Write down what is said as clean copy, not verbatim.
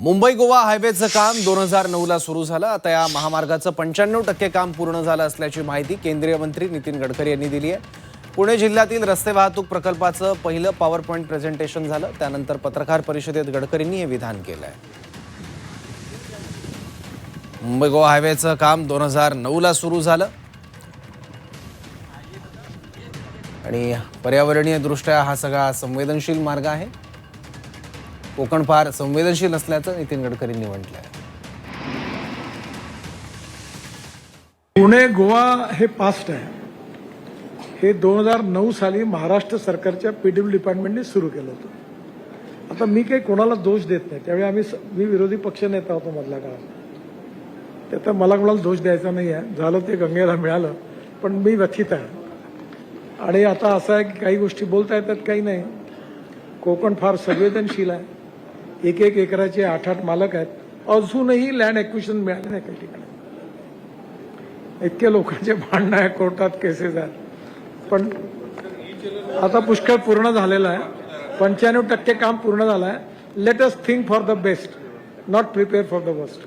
मुंबई गोवा हायवेचं काम 2009ला सुरू झालं। आता या महामार्गाचं 95% काम पूर्ण झालं असल्याची माहिती केंद्रीय मंत्री नितीन गडकरी यांनी दिली आहे। पुणे जिल्ह्यातील रस्ते वाहतूक प्रकल्पाचं पहिलं पॉवर पॉइंट प्रेझेंटेशन झालं। त्यानंतर पत्रकार परिषदेत गडकरींनी हे विधान केलं आहे। मुंबई गोवा हायवेचं काम 2009ला सुरू झालं आणि पर्यावरणीय दृष्ट्या हा सगळा संवेदनशील मार्ग आहे। कोकण फार संवेदनशील असल्याचं नितीन गडकरींनी म्हटलं आहे। पुणे गोवा हे पास्ट आहे। हे 2009 साली महाराष्ट्र सरकारच्या पीडब्ल्यू डिपार्टमेंटने सुरू केलं होतं। आता मी काही कोणाला दोष देत नाही, त्यावेळी मी विरोधी पक्ष नेता होतो मधल्या काळात, त्यात मला कोणाला दोष द्यायचा नाही आहे। झालं ते गंगेला मिळालं, पण मी व्यथित आहे। आणि आता असं आहे की काही गोष्टी बोलता येतात, काही नाही। कोकण फार संवेदनशील आहे। एक एकराचे 8 मालक आहेत। अजूनही लँड ॲक्विजिशन मिळाले नाही काही ठिकाणी। इतके लोकांचे भांडणं आहे, कोर्टात केसेस आहेत, पण आता पुष्कळ पूर्ण झालेलं आहे। 95% काम पूर्ण झालं आहे। Let us think for the best, not prepare for the worst.